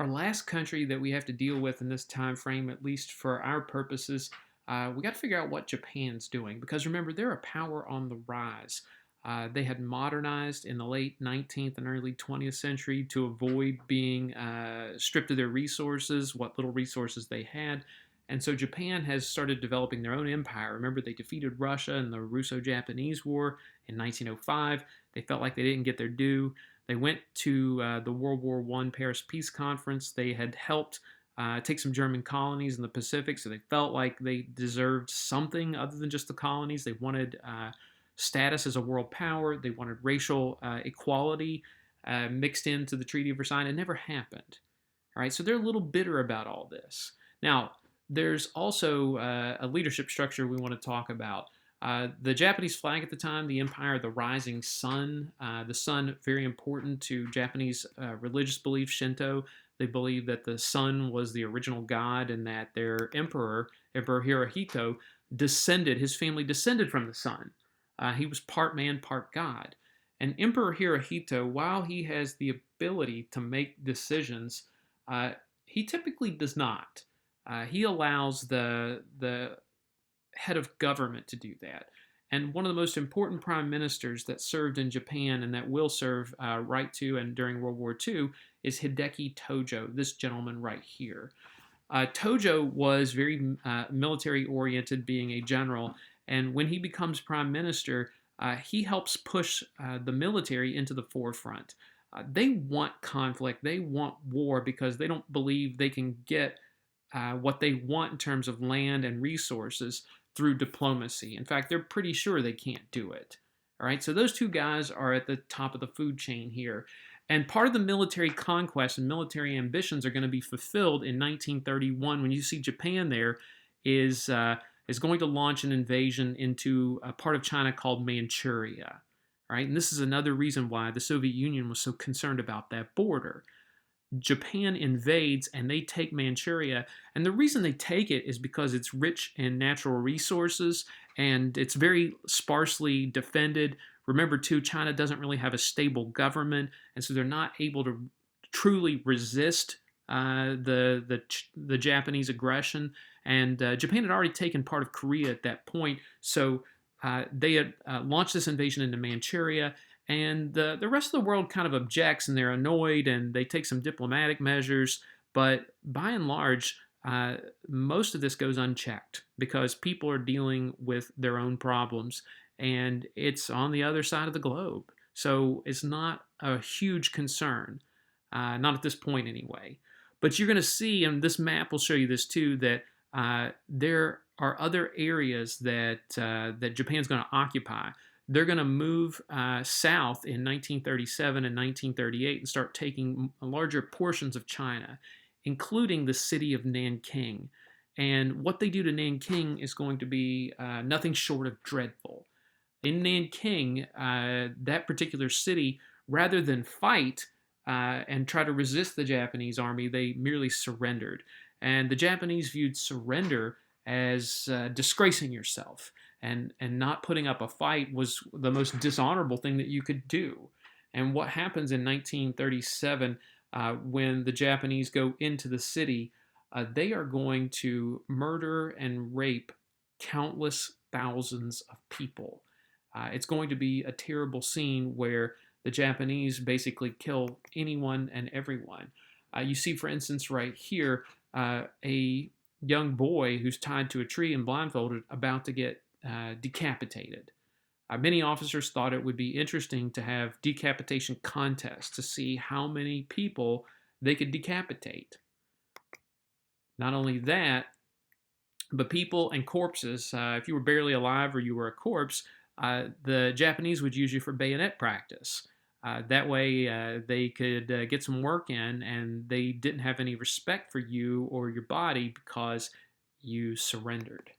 our last country that we have to deal with in this time frame, at least for our purposes, we got to figure out what Japan's doing because remember they're a power on the rise. They had modernized in the late 19th and early 20th century to avoid being stripped of their resources, what little resources they had. And so Japan has started developing their own empire. Remember, they defeated Russia in the Russo Japanese War in 1905. They felt like they didn't get their due. They went to the World War I Paris Peace Conference. They had helped take some German colonies in the Pacific, so they felt like they deserved something other than just the colonies. They wanted status as a world power. They wanted racial equality mixed into the Treaty of Versailles. It never happened. All right, so they're a little bitter about all this. Now, there's also a leadership structure we want to talk about. The Japanese flag at the time, the empire, the rising sun. The sun, very important to Japanese religious belief, Shinto. They believe that the sun was the original god and that their emperor, Emperor Hirohito, his family descended from the sun. He was part man, part god. And Emperor Hirohito, while he has the ability to make decisions, he typically does not. He allows the head of government to do that. And one of the most important prime ministers that served in Japan and that will serve right to and during World War II is Hideki Tojo, this gentleman right here. Tojo was very military oriented, being a general, and when he becomes prime minister, he helps push the military into the forefront. They want conflict, they want war because they don't believe they can get what they want in terms of land and resources through diplomacy. In fact, they're pretty sure they can't do it. All right, so those two guys are at the top of the food chain here. And part of the military conquest and military ambitions are going to be fulfilled in 1931 when you see Japan there is going to launch an invasion into a part of China called Manchuria. All right, and this is another reason why the Soviet Union was so concerned about that border. Japan invades and they take Manchuria. And the reason they take it is because it's rich in natural resources and it's very sparsely defended. Remember, too, China doesn't really have a stable government, and so they're not able to truly resist the Japanese aggression. And Japan had already taken part of Korea at that point, so they had launched this invasion into Manchuria. And the rest of the world kind of objects and they're annoyed and they take some diplomatic measures. But by and large, most of this goes unchecked because people are dealing with their own problems and it's on the other side of the globe. So it's not a huge concern, not at this point anyway. But you're going to see, and this map will show you this too, that there are other areas that Japan's going to occupy. They're going to move south in 1937 and 1938 and start taking larger portions of China, including the city of Nanking. And what they do to Nanking is going to be nothing short of dreadful. In Nanking, that particular city, rather than fight and try to resist the Japanese army, they merely surrendered. And the Japanese viewed surrender as disgracing yourself. And not putting up a fight was the most dishonorable thing that you could do. And what happens in 1937 when the Japanese go into the city, they are going to murder and rape countless thousands of people. It's going to be a terrible scene where the Japanese basically kill anyone and everyone. You see, for instance, right here, a young boy who's tied to a tree and blindfolded about to get decapitated. Many officers thought it would be interesting to have decapitation contests to see how many people they could decapitate. Not only that, but people and corpses, if you were barely alive or you were a corpse, the Japanese would use you for bayonet practice. That way they could get some work in and they didn't have any respect for you or your body because you surrendered.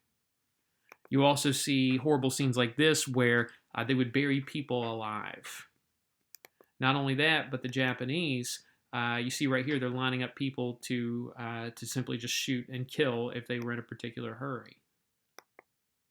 You also see horrible scenes like this where they would bury people alive. Not only that, but the Japanese, you see right here, they're lining up people to simply just shoot and kill if they were in a particular hurry.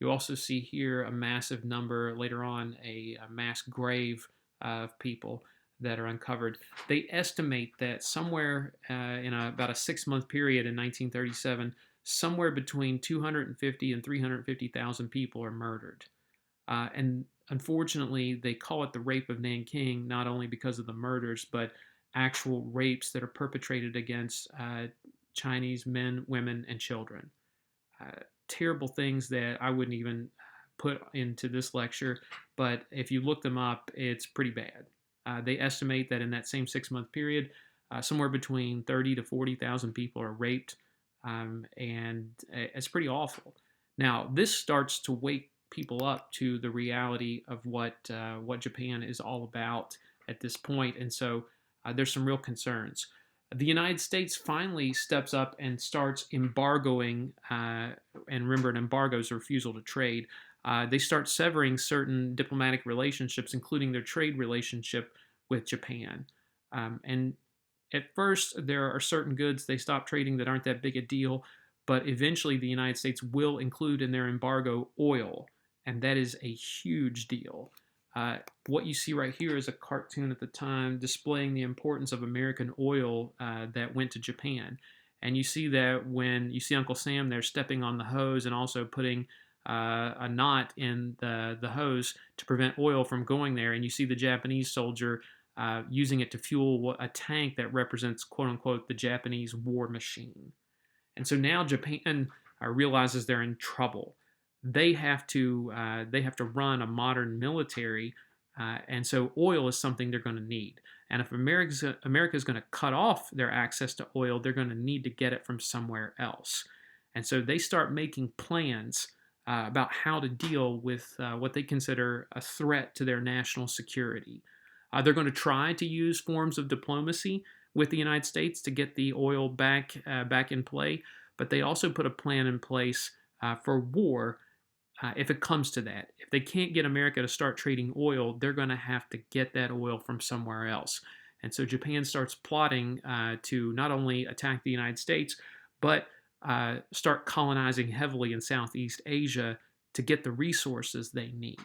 You also see here a massive number, later on, a mass grave of people. that are uncovered. They estimate that somewhere in about a 6 month period in 1937, somewhere between 250 and 350,000 people are murdered. And unfortunately, they call it the rape of Nanking not only because of the murders, but actual rapes that are perpetrated against Chinese men, women, and children. Terrible things that I wouldn't even put into this lecture, but if you look them up, it's pretty bad. They estimate that in that same 6 month period, somewhere between 30 to 40,000 people are raped, and it's pretty awful. Now, this starts to wake people up to the reality of what Japan is all about at this point, and so there's some real concerns. The United States finally steps up and starts embargoing, and remember, an embargo is a refusal to trade. They start severing certain diplomatic relationships, including their trade relationship with Japan. And at first, there are certain goods they stop trading that aren't that big a deal, but eventually the United States will include in their embargo oil, and that is a huge deal. What you see right here is a cartoon at the time displaying the importance of American oil that went to Japan. And you see that when you see Uncle Sam there stepping on the hose and also putting a knot in the hose to prevent oil from going there. And you see the Japanese soldier using it to fuel a tank that represents, quote unquote, the Japanese war machine. And so now Japan realizes they're in trouble. They have to run a modern military, and so oil is something they're going to need. And if America is going to cut off their access to oil, they're going to need to get it from somewhere else. And so they start making plans about how to deal with what they consider a threat to their national security. They're going to try to use forms of diplomacy with the United States to get the oil back in play, but they also put a plan in place for war if it comes to that. If they can't get America to start trading oil, they're going to have to get that oil from somewhere else. And so Japan starts plotting to not only attack the United States, but start colonizing heavily in Southeast Asia to get the resources they need.